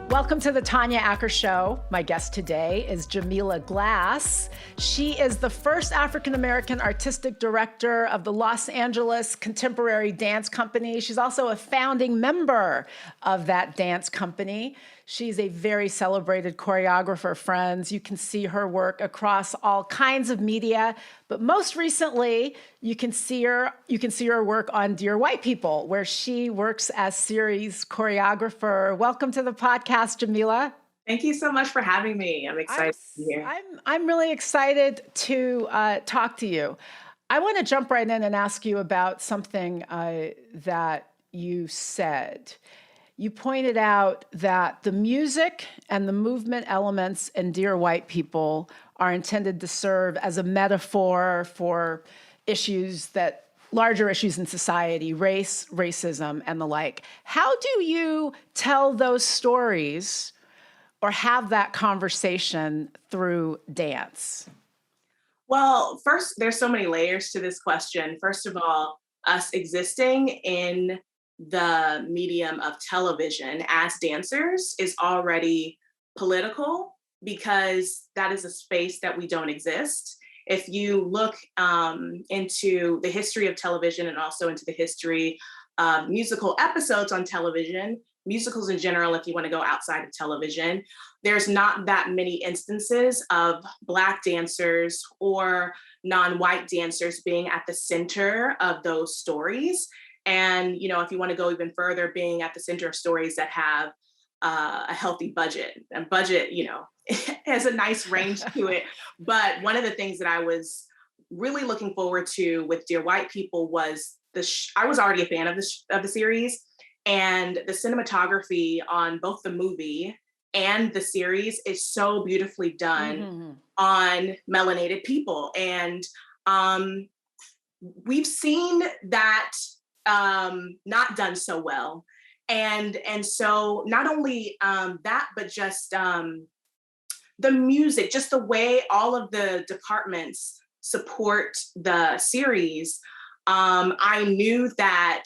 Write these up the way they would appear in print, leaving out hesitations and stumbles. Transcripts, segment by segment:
Welcome to the Tanya Acker Show. My guest today is Jamila Glass. She is the first African-American artistic director of the Los Angeles Contemporary Dance Company. She's also a founding member of that dance company. She's a very celebrated choreographer, friends. You can see her work across all kinds of media, but most recently, you can see her work on Dear White People, where she works as series choreographer. Welcome to the podcast, Jamila. Thank you so much for having me. I'm excited to be here. I'm really excited to talk to you. I want to jump right in and ask you about something that you said. You pointed out that the music and the movement elements in Dear White People are intended to serve as a metaphor for larger issues in society, race, racism, and the like. How do you tell those stories or have that conversation through dance? Well, first, there's so many layers to this question. First of all, us existing in the medium of television as dancers is already political because that is a space that we don't exist. If you look into the history of television and also into the history of musical episodes on television, musicals in general, if you want to go outside of television, there's not that many instances of Black dancers or non-white dancers being at the center of those stories. And, if you want to go even further, being at the center of stories that have a healthy budget. And budget, has a nice range to it. But one of the things that I was really looking forward to with Dear White People was I was already a fan of the series, and the cinematography on both the movie and the series is so beautifully done on melanated people. And we've seen that not done so well. And so not only that, but just the music, just the way all of the departments support the series. I knew that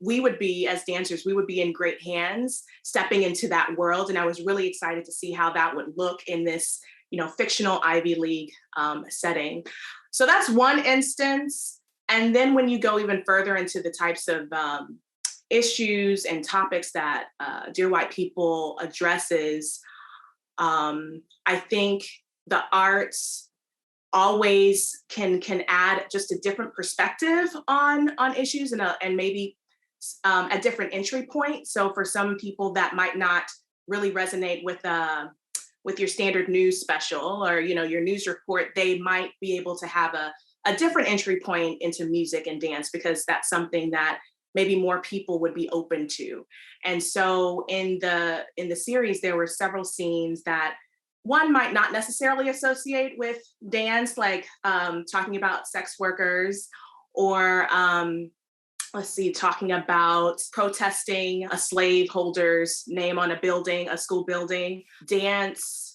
we would be, as dancers, we would be in great hands stepping into that world. And I was really excited to see how that would look in this, fictional Ivy League setting. So that's one instance. And then when you go even further into the types of issues and topics that Dear White People addresses, I think the arts always can add just a different perspective on issues and maybe a different entry point. So for some people that might not really resonate with your standard news special or your news report, they might be able to have a different entry point into music and dance because that's something that maybe more people would be open to. And so in the series, there were several scenes that one might not necessarily associate with dance, like talking about sex workers or talking about protesting a slave holder's name on a building, a school building. Dance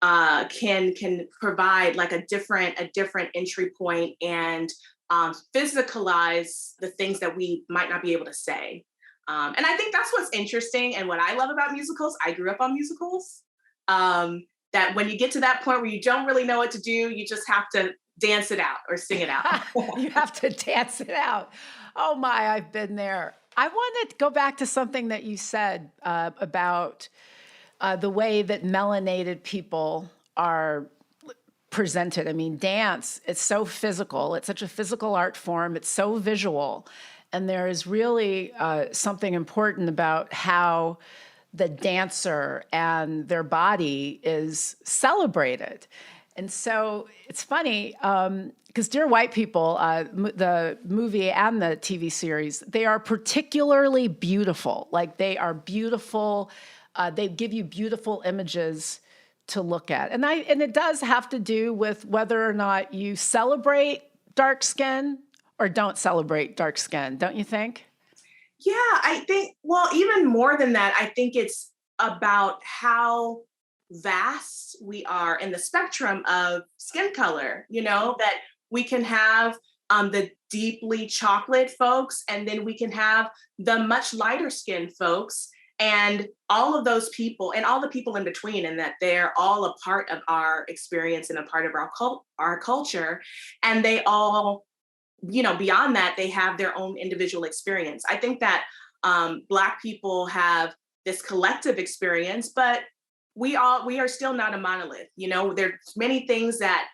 can provide like a different entry point and physicalize the things that we might not be able to say. And I think that's what's interesting and what I love about musicals. I grew up on musicals. That when you get to that point where you don't really know what to do, you just have to dance it out or sing it out. You have to dance it out. Oh my, I've been there. I want to go back to something that you said about the way that melanated people are presented. I mean, dance, it's so physical. It's such a physical art form. It's so visual. And there is really something important about how the dancer and their body is celebrated. And so it's funny, because Dear White People, the movie and the TV series, they are particularly beautiful. Like they are beautiful. They give you beautiful images to look at. And it does have to do with whether or not you celebrate dark skin or don't celebrate dark skin, don't you think? Yeah, I think, well, even more than that, I think it's about how vast we are in the spectrum of skin color, that we can have the deeply chocolate folks, and then we can have the much lighter skinned folks. And all of those people and all the people in between, and that they're all a part of our experience and a part of our culture. And they all, beyond that, they have their own individual experience. I think that Black people have this collective experience, but we are still not a monolith. There's many things that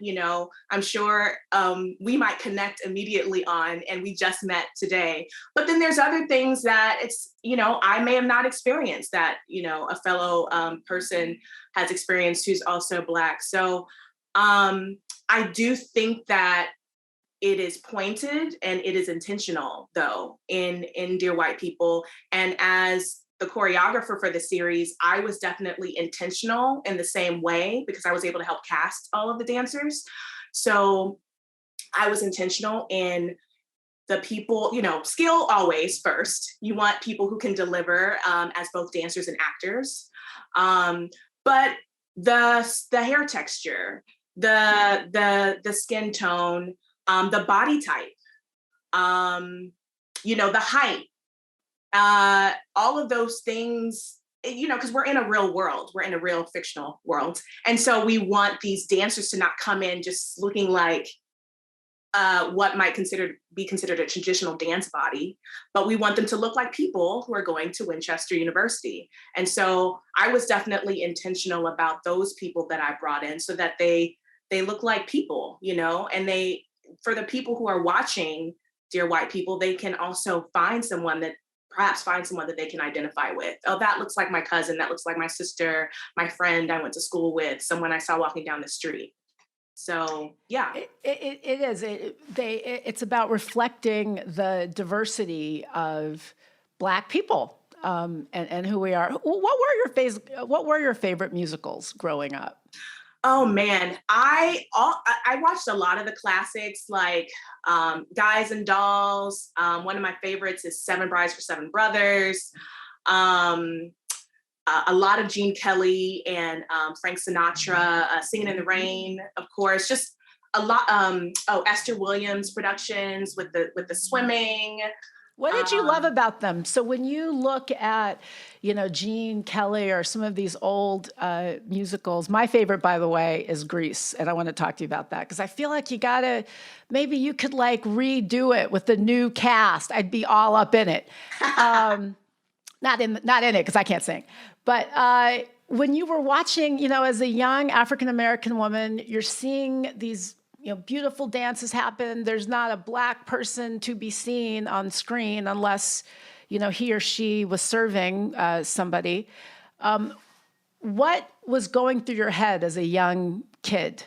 I'm sure we might connect immediately on, and we just met today. But then there's other things that I may have not experienced that a fellow person has experienced who's also Black. So I do think that it is pointed and it is intentional, though, in Dear White People. And as the choreographer for the series, I was definitely intentional in the same way because I was able to help cast all of the dancers. So I was intentional in the people, skill always first. You want people who can deliver as both dancers and actors. But the hair texture, the skin tone, the body type, the height, all of those things, because we're in a real world, we're in a real fictional world. And so we want these dancers to not come in just looking like what might be considered a traditional dance body, but we want them to look like people who are going to Winchester University. And so I was definitely intentional about those people that I brought in so that they look like people, and for the people who are watching Dear White People, they can also find someone that they can identify with. Oh, that looks like my cousin. That looks like my sister, my friend I went to school with, someone I saw walking down the street. So, yeah. It is. It's about reflecting the diversity of Black people and who we are. What were your favorite musicals growing up? Oh man, I watched a lot of the classics like Guys and Dolls. One of my favorites is Seven Brides for Seven Brothers. A lot of Gene Kelly and Frank Sinatra, Singing in the Rain, of course. Just a lot. Esther Williams productions with the swimming. What did you love about them? So when you look at, Gene Kelly or some of these old musicals, my favorite, by the way, is Grease. And I want to talk to you about that because I feel like maybe you could like redo it with the new cast. I'd be all up in it. Not in it because I can't sing. But when you were watching, as a young African-American woman, you're seeing these beautiful dances happen. There's not a Black person to be seen on screen unless, he or she was serving somebody. What was going through your head as a young kid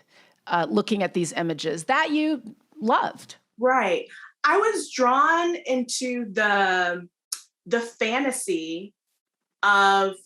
looking at these images that you loved? Right. I was drawn into the fantasy of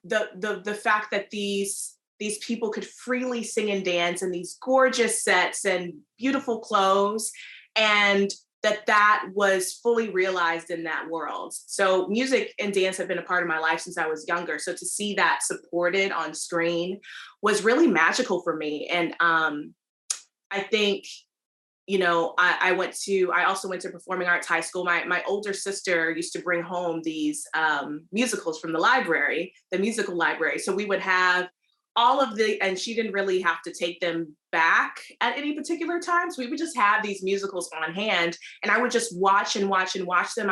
the fact that these people could freely sing and dance in these gorgeous sets and beautiful clothes, and that was fully realized in that world. So music and dance have been a part of my life since I was younger. So to see that supported on screen was really magical for me. And I think, I also went to performing arts high school. My older sister used to bring home these musicals from the musical library. So we would have and she didn't really have to take them back at any particular time. So we would just have these musicals on hand and I would just watch and watch and watch them.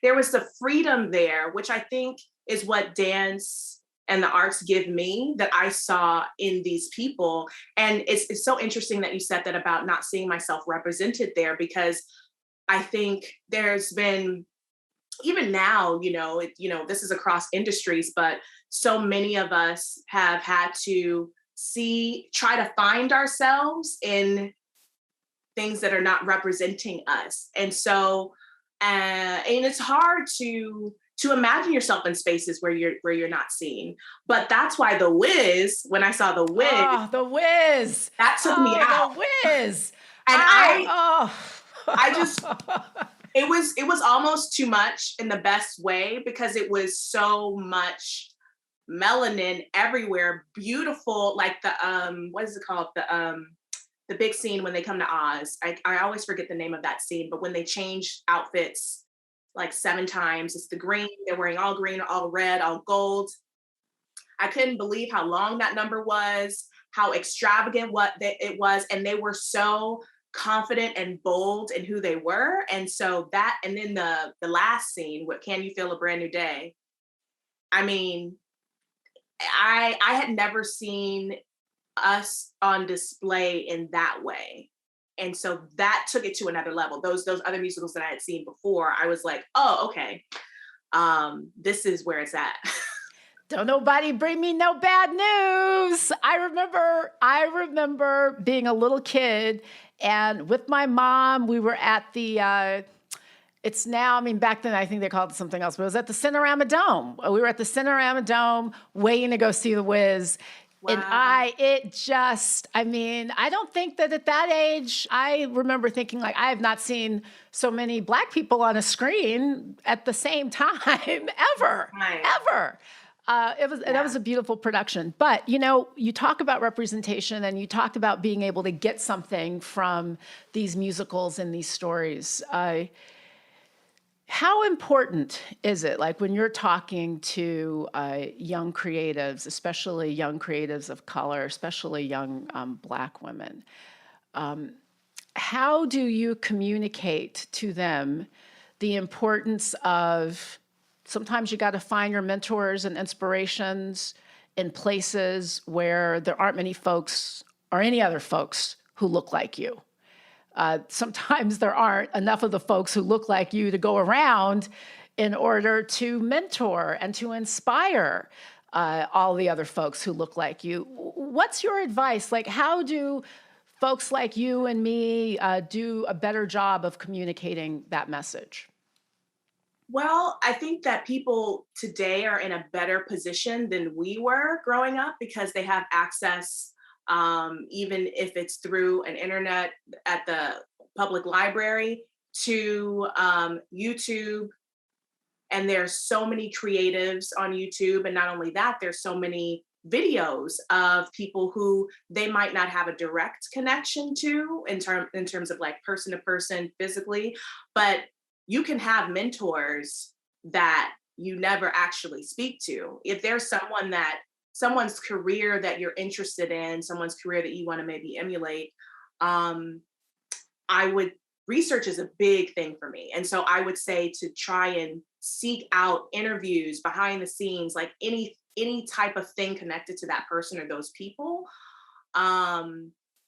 There was the freedom there, which I think is what dance and the arts give me that I saw in these people. And it's so interesting that you said that about not seeing myself represented there, because I think there's been, even now, this is across industries, but so many of us have had to try to find ourselves in things that are not representing us. And so, and it's hard to imagine yourself in spaces where you're not seen. But that's why when I saw The Wiz. Oh, The Wiz. That took me out. The Wiz. And I just, it was almost too much in the best way, because it was so much melanin everywhere, beautiful, like the what is it called, the big scene when they come to Oz. I always forget the name of that scene, but when they change outfits like 7 times. It's the green. They're wearing all green, all red, all gold. I couldn't believe how long that number was, how extravagant it was, and they were so confident and bold in who they were. And so that, and then the last scene, what can you feel a brand new day? I mean, I had never seen us on display in that way. And so that took it to another level. Those other musicals that I had seen before, I was like, oh, okay, this is where it's at. Don't nobody bring me no bad news. I remember being a little kid and with my mom, we were at the it's now, I mean, back then I think they called it something else, but it was at the Cinerama Dome. We were at the Cinerama Dome waiting to go see The Wiz. And Wow. I mean, I don't think that at that age, I remember thinking like, I have not seen so many Black people on a screen at the same time ever, Right. ever. That was a beautiful production. But, you know, you talk about representation and you talked about being able to get something from these musicals and these stories. How important is it, like when you're talking to young creatives, especially young creatives of color, especially young Black women, how do you communicate to them the importance of sometimes you got to find your mentors and inspirations in places where there aren't many folks or any other folks who look like you? Sometimes there aren't enough of the folks who look like you to go around in order to mentor and to inspire all the other folks who look like you. What's your advice? Like, how do folks like you and me do a better job of communicating that message? Well, I think that people today are in a better position than we were growing up because they have access, even if it's through an internet at the public library, to YouTube. And there's so many creatives on YouTube. And not only that, there's so many videos of people who they might not have a direct connection to in terms of like person to person physically, but you can have mentors that you never actually speak to. If there's someone's career that you're interested in, someone's career that you want to maybe emulate, um, I would research is a big thing for me. And so I would say to try and seek out interviews behind the scenes, like any type of thing connected to that person or those people.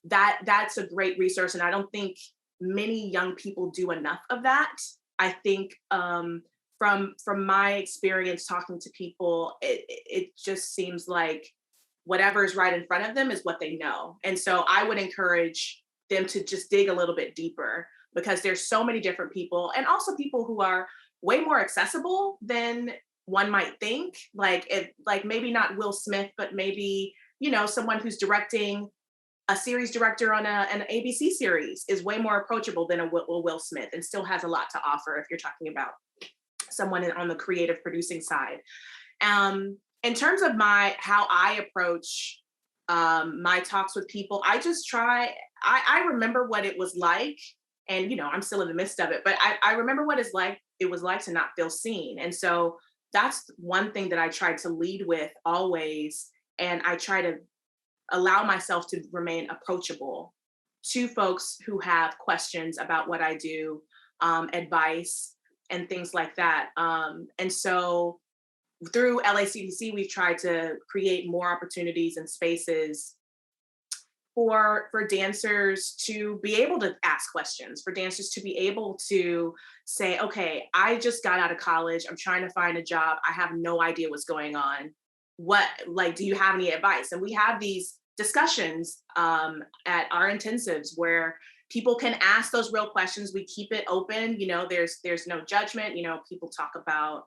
That's a great resource. And I don't think many young people do enough of that. I think from my experience talking to people, it just seems like whatever is right in front of them is what they know. And so I would encourage them to just dig a little bit deeper because there's so many different people and also people who are way more accessible than one might think. Like maybe not Will Smith, but maybe, someone who's directing a series director on an ABC series is way more approachable than a Will Smith and still has a lot to offer if you're talking about someone on the creative producing side. In terms of how I approach my talks with people, I just I remember what it was like, and I'm still in the midst of it, but I remember what it was like to not feel seen. And so that's one thing that I tried to lead with always. And I try to allow myself to remain approachable to folks who have questions about what I do, advice, and things like that. And so through LACDC, we've tried to create more opportunities and spaces for dancers to be able to ask questions, for dancers to be able to say, okay, I just got out of college. I'm trying to find a job. I have no idea what's going on. Do you have any advice? And we have these discussions at our intensives where people can ask those real questions. We keep it open. There's no judgment. People talk about,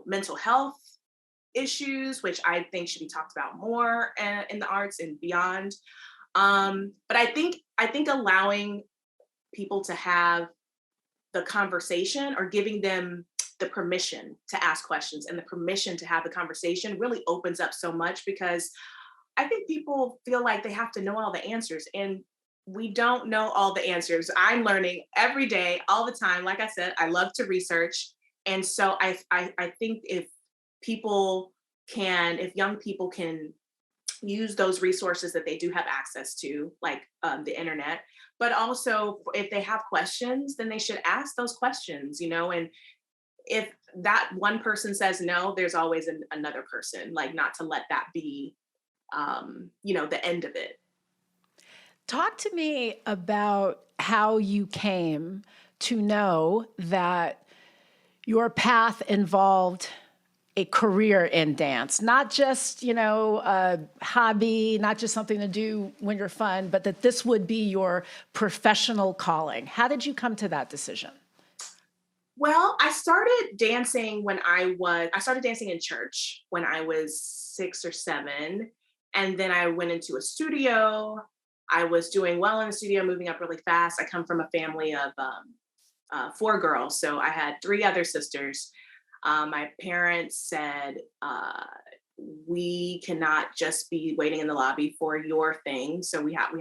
mental health issues, which I think should be talked about more in the arts and beyond. But I think allowing people to have the conversation or giving them the permission to ask questions and the permission to have the conversation really opens up so much, because I think people feel like they have to know all the answers. And we don't know all the answers. I'm learning every day, all the time. Like I said, I love to research. And so I think if young people can use those resources that they do have access to, like the internet, but also if they have questions, then they should ask those questions, and if that one person says no, there's always another person, like not to let that be, the end of it. Talk to me about how you came to know that your path involved a career in dance, not just, a hobby, not just something to do when you're fun, but that this would be your professional calling. How did you come to that decision? Well, I started dancing in church when I was 6 or 7. And then I went into a studio. I was doing well in the studio, moving up really fast. I come from a family of 4 girls. So I had 3 other sisters. My parents said, we cannot just be waiting in the lobby for your thing. So we have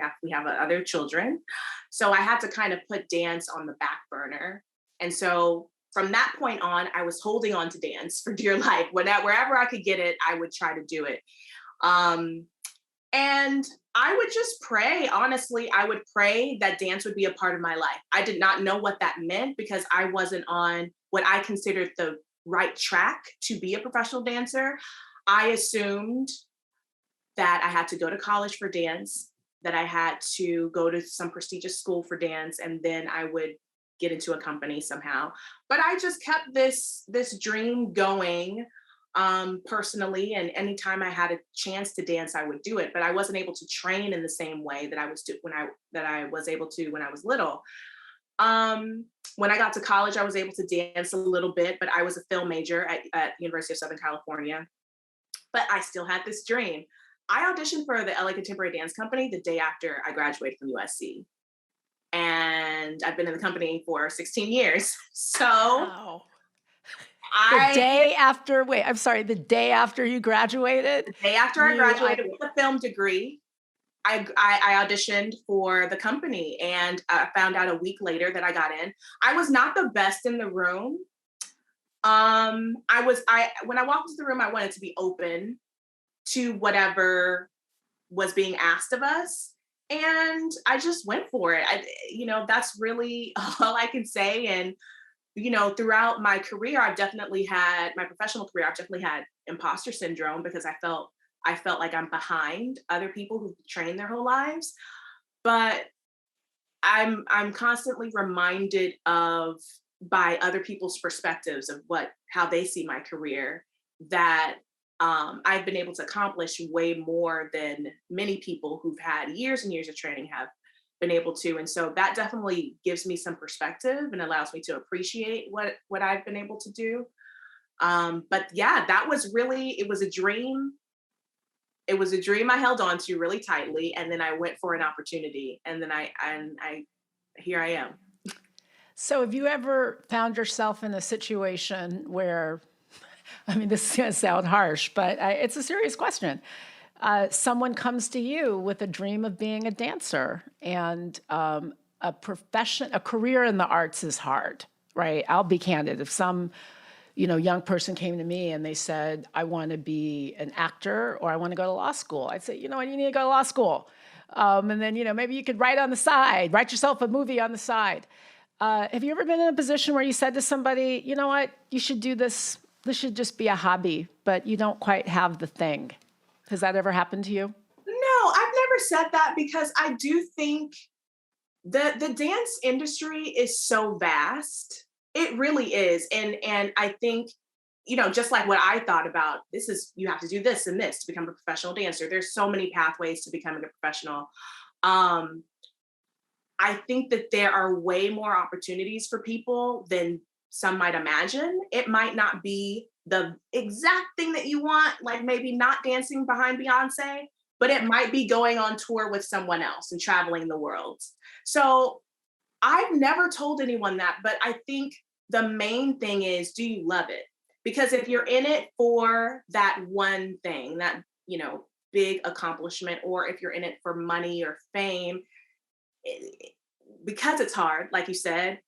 other children. So I had to kind of put dance on the back burner. And so from that point on, I was holding on to dance for dear life. Wherever I could get it, I would try to do it. And I would just pray. Honestly, I would pray that dance would be a part of my life. I did not know what that meant because I wasn't on what I considered the right track to be a professional dancer. I assumed that I had to go to college for dance, that I had to go to some prestigious school for dance, and then I would get into a company somehow. But I just kept this dream going personally, and anytime I had a chance to dance, I would do it. But I wasn't able to train in the same way that I was able to when I was little. When I got to college, I was able to dance a little bit, but I was a film major at University of Southern California. But I still had this dream. I auditioned for the LA Contemporary Dance Company the day after I graduated from USC. And I've been in the company for 16 years. So Wow. The day after you graduated? The day after I graduated with a film degree, I auditioned for the company, and I found out a week later that I got in. I was not the best in the room. When I walked into the room, I wanted to be open to whatever was being asked of us. And I just went for it. That's really all I can say. And, throughout my career, my professional career, I've definitely had imposter syndrome because I felt like I'm behind other people who've trained their whole lives. But I'm constantly reminded of by other people's perspectives of how they see my career, that I've been able to accomplish way more than many people who've had years and years of training have been able to. And so that definitely gives me some perspective and allows me to appreciate what I've been able to do. But yeah, it was a dream. It was a dream I held on to really tightly. And then I went for an opportunity, and then here I am. So have you ever found yourself in a situation where, this is going to sound harsh, but it's a serious question. Someone comes to you with a dream of being a dancer, and a career in the arts is hard, right? I'll be candid. If some, young person came to me and they said, I want to be an actor or I want to go to law school, I'd say, you need to go to law school. And then, maybe you could write yourself a movie on the side. Have you ever been in a position where you said to somebody, you know what, you should do this. This should just be a hobby, but you don't quite have the thing. Has that ever happened to you? No, I've never said that because I do think the dance industry is so vast. It really is. And I think, just like what I thought about, you have to do this and this to become a professional dancer. There's so many pathways to becoming a professional. I think that there are way more opportunities for people than some might imagine. It might not be the exact thing that you want, like maybe not dancing behind Beyonce, but it might be going on tour with someone else and traveling the world. So I've never told anyone that, but I think the main thing is, do you love it? Because if you're in it for that one thing, that, big accomplishment, or if you're in it for money or fame, because it's hard, like you said,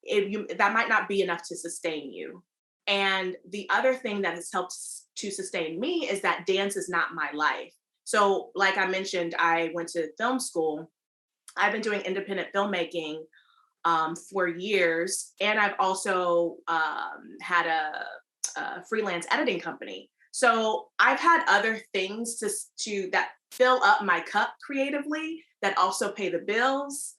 that might not be enough to sustain you. And the other thing that has helped to sustain me is that dance is not my life. So, like I mentioned, I went to film school. I've been doing independent filmmaking for years, and I've also had a freelance editing company. So I've had other things to that fill up my cup creatively that also pay the bills.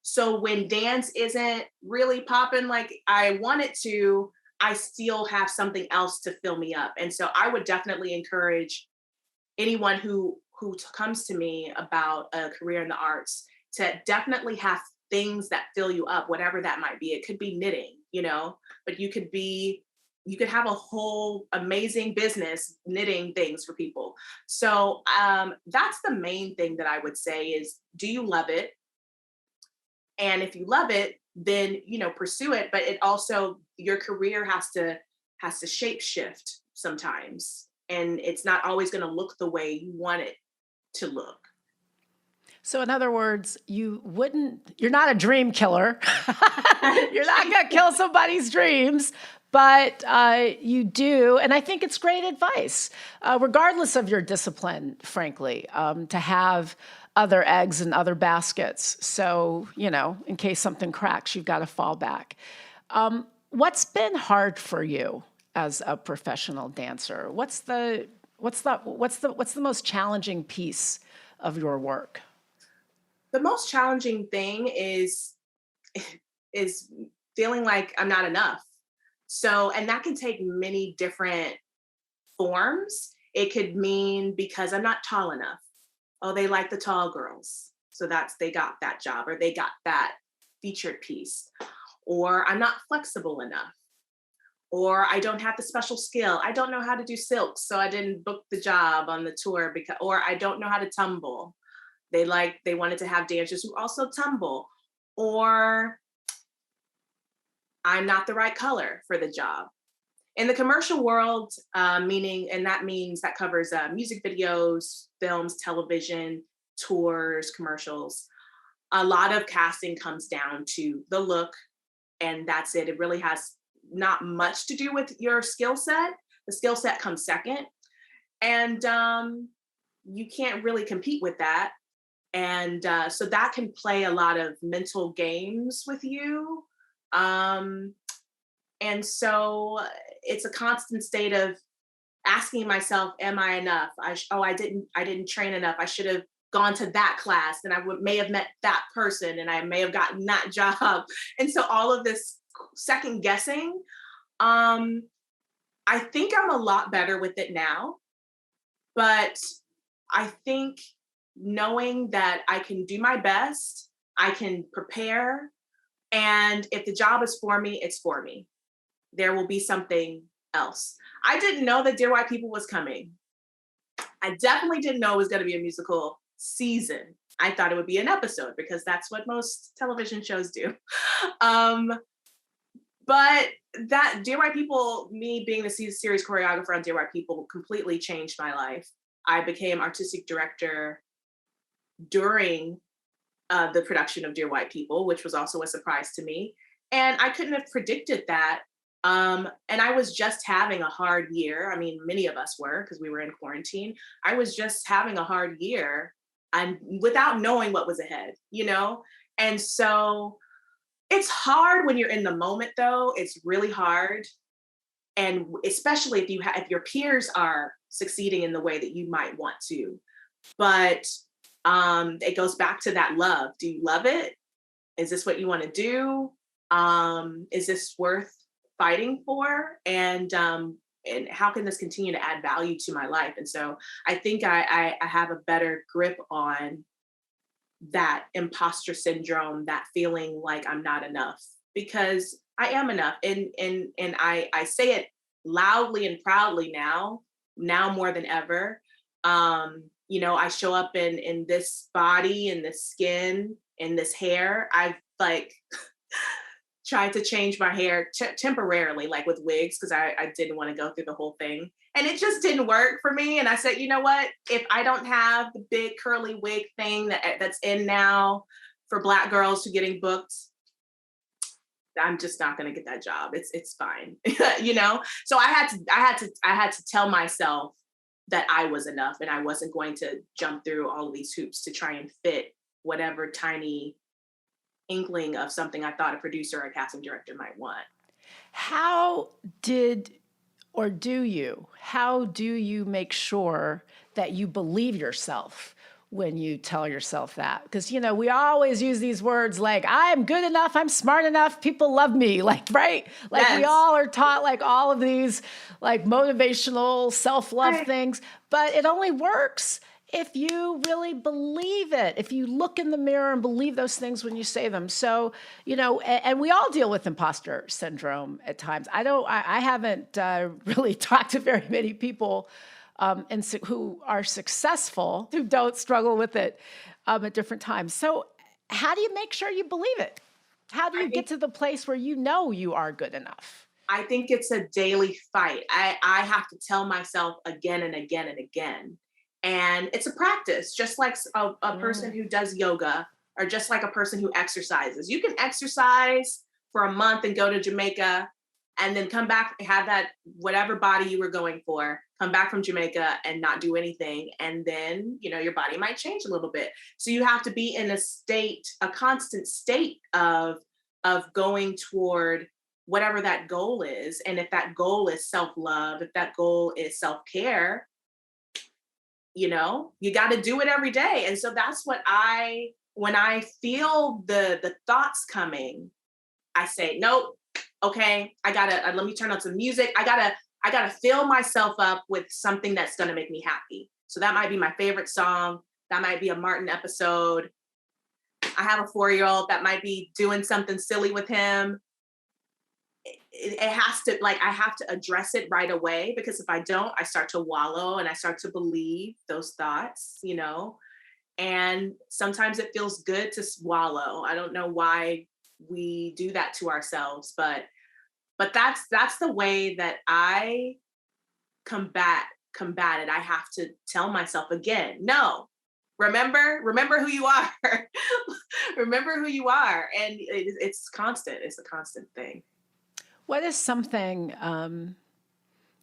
So when dance isn't really popping like I want it to, I still have something else to fill me up. And so I would definitely encourage anyone who comes to me about a career in the arts to definitely have things that fill you up, whatever that might be. It could be knitting, but you could have a whole amazing business knitting things for people. So that's the main thing that I would say is, do you love it? And if you love it, then pursue it. But it also, your career has to shape shift sometimes, and it's not always going to look the way you want it to look. So in other words, you're not a dream killer. You're not going to kill somebody's dreams, but you do. And I think it's great advice, regardless of your discipline, frankly, to have other eggs in other baskets. So, in case something cracks, you've got to fall back. What's been hard for you as a professional dancer? What's the most challenging piece of your work? The most challenging thing is feeling like I'm not enough. So, and that can take many different forms. It could mean because I'm not tall enough. Oh, they like the tall girls. So they got that job, or they got that featured piece. Or I'm not flexible enough. Or I don't have the special skill. I don't know how to do silks, so I didn't book the job on the tour or I don't know how to tumble. They wanted to have dancers who also tumble. Or I'm not the right color for the job. In the commercial world, that covers music videos, films, television, tours, commercials. A lot of casting comes down to the look, and that's it. It really has not much to do with your skill set. The skill set comes second, and you can't really compete with that. And so that can play a lot of mental games with you. And so it's a constant state of asking myself, am I enough? I didn't train enough. I should have gone to that class, and may have met that person, and I may have gotten that job. And so all of this second guessing, I think I'm a lot better with it now, but I think knowing that I can do my best, I can prepare, and if the job is for me, it's for me. There will be something else. I didn't know that Dear White People was coming. I definitely didn't know it was going to be a musical season. I thought it would be an episode because that's what most television shows do. But that Dear White People, me being the series choreographer on Dear White People, completely changed my life. I became artistic director during the production of Dear White People, which was also a surprise to me. And I couldn't have predicted that. And I was just having a hard year. I mean, many of us were, because we were in quarantine. I was just having a hard year, and without knowing what was ahead, And so it's hard when you're in the moment, though. It's really hard. And especially if your peers are succeeding in the way that you might want to. But it goes back to that love. Do you love it? Is this what you want to do? Is this worth fighting for? And how can this continue to add value to my life? And so I think I have a better grip on that imposter syndrome, that feeling like I'm not enough, because I am enough. And I say it loudly and proudly now more than ever. I show up in this body, in this skin, in this hair. I've tried to change my hair temporarily, like with wigs, because I didn't want to go through the whole thing. And it just didn't work for me. And I said, you know what? If I don't have the big curly wig thing that's in now for Black girls who getting booked, I'm just not going to get that job. It's fine, you know. So I had to tell myself that I was enough, and I wasn't going to jump through all of these hoops to try and fit whatever tiny inkling of something I thought a producer or a casting director might want. How did or do you, how do you make sure that you believe yourself when you tell yourself that? Because, you know, we always use these words like, I'm good enough, I'm smart enough, people love me, like, right? Like we Yes. all are taught like all of these like motivational self-love Right. things, but it only works if you really believe it, if you look in the mirror and believe those things when you say them. So, you know, and we all deal with imposter syndrome at times. I haven't really talked to very many people who are successful, who don't struggle with it at different times. So how do you make sure you believe it? How do you get to the place where you know you are good enough? I think it's a daily fight. I have to tell myself again and again and again. And it's a practice, just like a person who does yoga, or just like a person who exercises. You can exercise for a month and go to Jamaica and then come back, have that whatever body you were going for, come back from Jamaica and not do anything. And then, you know, your body might change a little bit. So you have to be in a constant state of going toward whatever that goal is. And if that goal is self-love, if that goal is self-care, you know, you got to do it every day. And so that's what when I feel the thoughts coming, I say, nope, okay, let me turn on some music. I gotta fill myself up with something that's gonna make me happy. So that might be my favorite song. That might be a Martin episode. I have a 4-year-old that might be doing something silly with him. It has to, like, I have to address it right away, because if I don't, I start to wallow and I start to believe those thoughts, you know. And sometimes it feels good to swallow. I don't know why we do that to ourselves, but that's the way that I combat it. I have to tell myself again, no, remember who you are. Remember who you are. And it's constant. It's a constant thing. What is something, and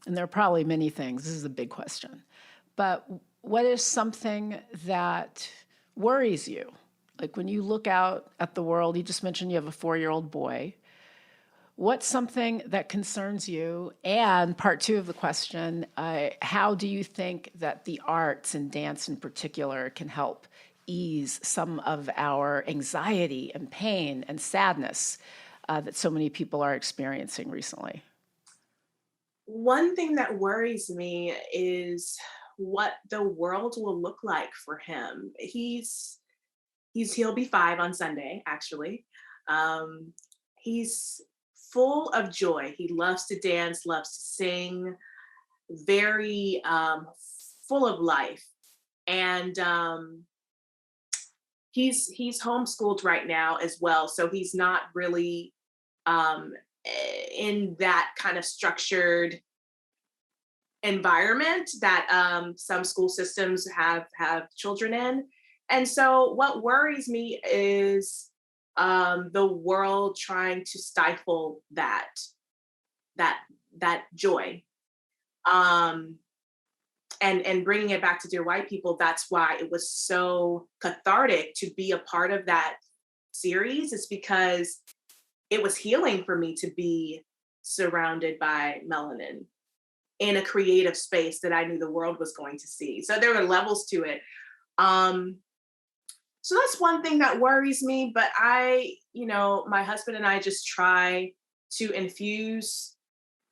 there are probably many things, this is a big question, but what is something that worries you? Like when you look out at the world, you just mentioned you have a 4-year-old boy. What's something that concerns you? And part 2 of the question, how do you think that the arts and dance in particular can help ease some of our anxiety and pain and sadness that so many people are experiencing recently? One thing that worries me is what the world will look like for him. He'll be 5 on Sunday, actually. He's full of joy. He loves to dance, loves to sing, very full of life. And he's homeschooled right now as well, so he's not really um, in that kind of structured environment that some school systems have children in. And so what worries me is the world trying to stifle that joy. Um, and bringing it back to Dear White People, that's why it was so cathartic to be a part of that series, is because it was healing for me to be surrounded by melanin in a creative space that I knew the world was going to see. So there were levels to it. So that's one thing that worries me, but my husband and I just try to infuse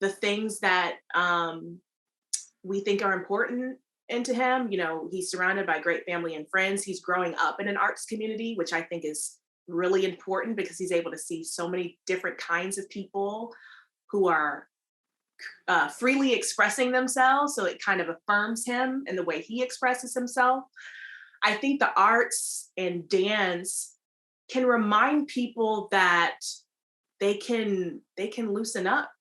the things that we think are important into him. You know, he's surrounded by great family and friends. He's growing up in an arts community, which I think is really important, because he's able to see so many different kinds of people who are freely expressing themselves. So it kind of affirms him in the way he expresses himself. I think the arts and dance can remind people that they can loosen up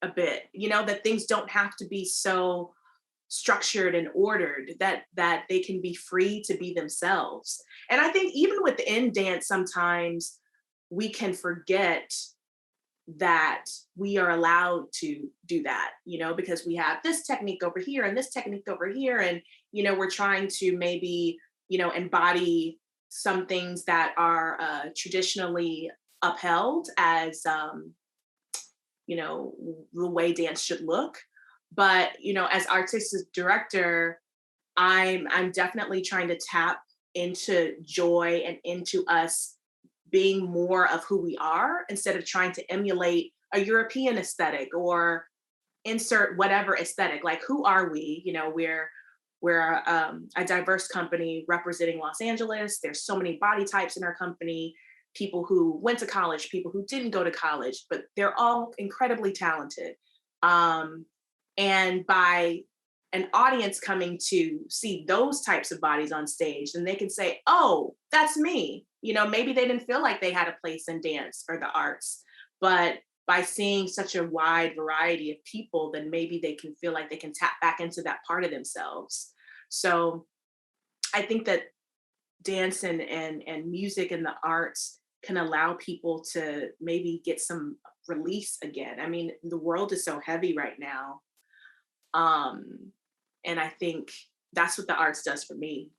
a bit, you know, that things don't have to be so structured and ordered, that they can be free to be themselves. And I think even within dance, sometimes we can forget that we are allowed to do that, because we have this technique over here and this technique over here. And, we're trying to maybe, embody some things that are traditionally upheld as, the way dance should look. But, as artistic director, I'm definitely trying to tap into joy and into us being more of who we are instead of trying to emulate a European aesthetic or insert whatever aesthetic. Like, who are we? We're a diverse company representing Los Angeles. There's so many body types in our company, people who went to college, people who didn't go to college, but they're all incredibly talented. And by an audience coming to see those types of bodies on stage, then they can say, oh, that's me. Maybe they didn't feel like they had a place in dance or the arts, but by seeing such a wide variety of people, then maybe they can feel like they can tap back into that part of themselves. So I think that dance and music and the arts can allow people to maybe get some release again. I mean, the world is so heavy right now. And I think that's what the arts does for me.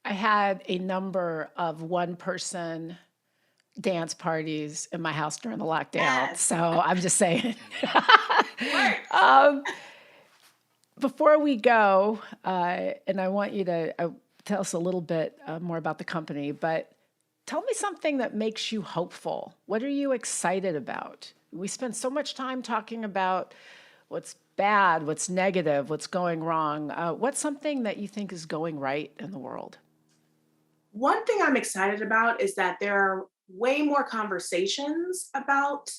I had a number of one-person dance parties in my house during the lockdown. Yes. So I'm just saying. Right. Before we go, and I want you to tell us a little bit more about the company, but tell me something that makes you hopeful. What are you excited about? We spend so much time talking about what's bad, what's negative, what's going wrong. What's something that you think is going right in the world? One thing I'm excited about is that there are way more conversations about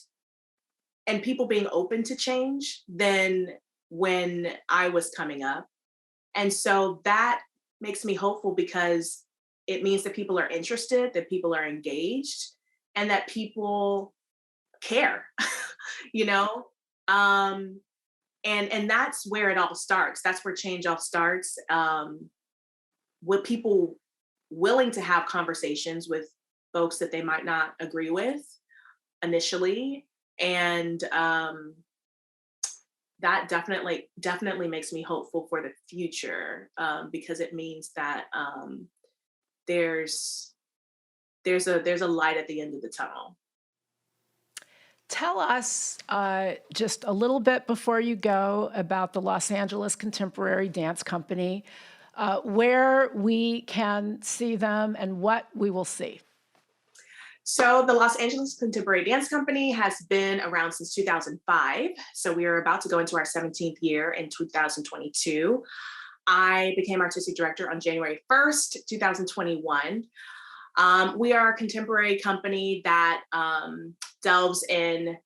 and people being open to change than when I was coming up. And so that makes me hopeful because it means that people are interested, that people are engaged, and that people care, you know? And that's where it all starts. That's where change all starts. With people willing to have conversations with folks that they might not agree with initially. And that definitely makes me hopeful for the future, because it means that there's there's a light at the end of the tunnel. Tell us just a little bit before you go about the Los Angeles Contemporary Dance Company, where we can see them and what we will see. So the Los Angeles Contemporary Dance Company has been around since 2005. So we are about to go into our 17th year in 2022. I became artistic director on January 1st, 2021. We are a contemporary company that delves in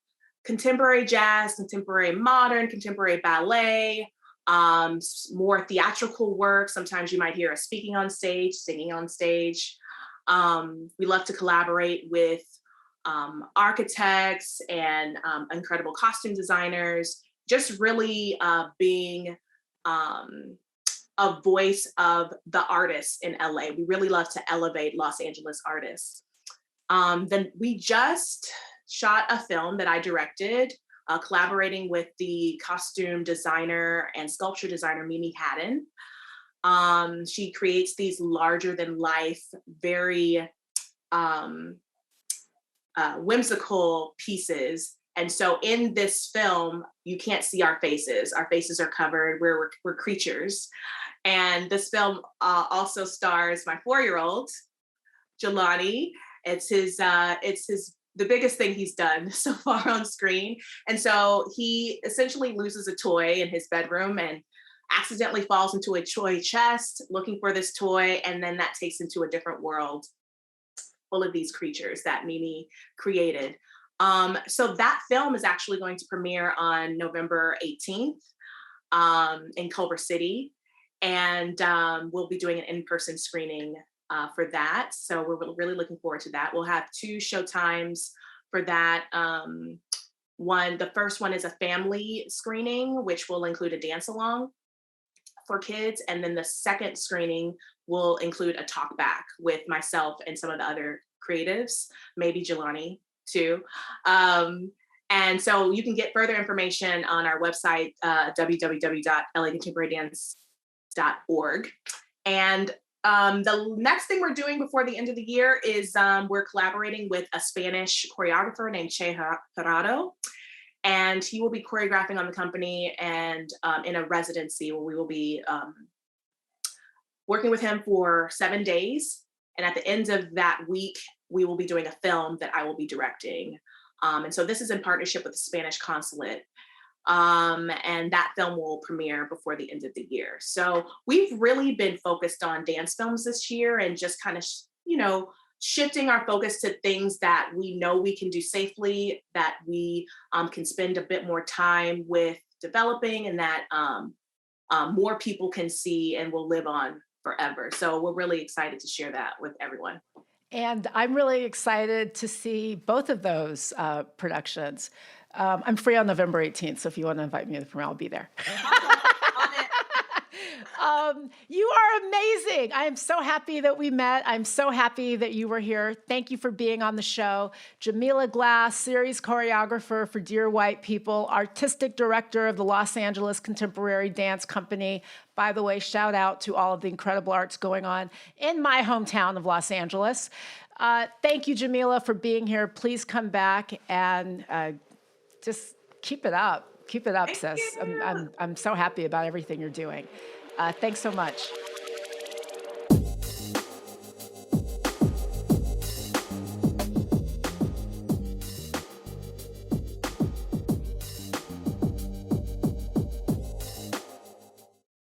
contemporary jazz, contemporary modern, contemporary ballet, more theatrical work. Sometimes you might hear us speaking on stage, singing on stage. We love to collaborate with architects and incredible costume designers, just really being a voice of the artists in LA. We really love to elevate Los Angeles artists. Then we just shot a film that I directed, collaborating with the costume designer and sculpture designer, Mimi Haddon. She creates these larger than life, very whimsical pieces. And so in this film, you can't see our faces. Our faces are covered. We're creatures. And this film also stars my 4-year-old, Jelani. It's the biggest thing he's done so far on screen. And so he essentially loses a toy in his bedroom and accidentally falls into a toy chest looking for this toy. And then that takes into a different world full of these creatures that Mimi created. So that film is actually going to premiere on November 18th in Culver City. And we'll be doing an in-person screening for that. So we're really looking forward to that. We'll have 2 show times for that. The first one is a family screening, which will include a dance along. for kids. And then the second screening will include a talk back with myself and some of the other creatives, maybe Jelani too. And so you can get further information on our website, www.lacontemporarydance.org. And the next thing we're doing before the end of the year is we're collaborating with a Spanish choreographer named Che Gerardo. And he will be choreographing on the company and in a residency where we will be working with him for 7 days. And at the end of that week, we will be doing a film that I will be directing. And so this is in partnership with the Spanish consulate. And that film will premiere before the end of the year. So we've really been focused on dance films this year and just kind of, shifting our focus to things that we know we can do safely, that we can spend a bit more time with developing, and that more people can see and will live on forever. So we're really excited to share that with everyone. And I'm really excited to see both of those productions. I'm free on November 18th, so if you want to invite me to the premiere, I'll be there. You are amazing. I am so happy that we met. I'm so happy that you were here. Thank you for being on the show. Jamila Glass, series choreographer for Dear White People, artistic director of the Los Angeles Contemporary Dance Company. By the way, shout out to all of the incredible arts going on in my hometown of Los Angeles. Thank you, Jamila, for being here. Please come back and just keep it up. Keep it up, sis. I'm so happy about everything you're doing. Thanks so much.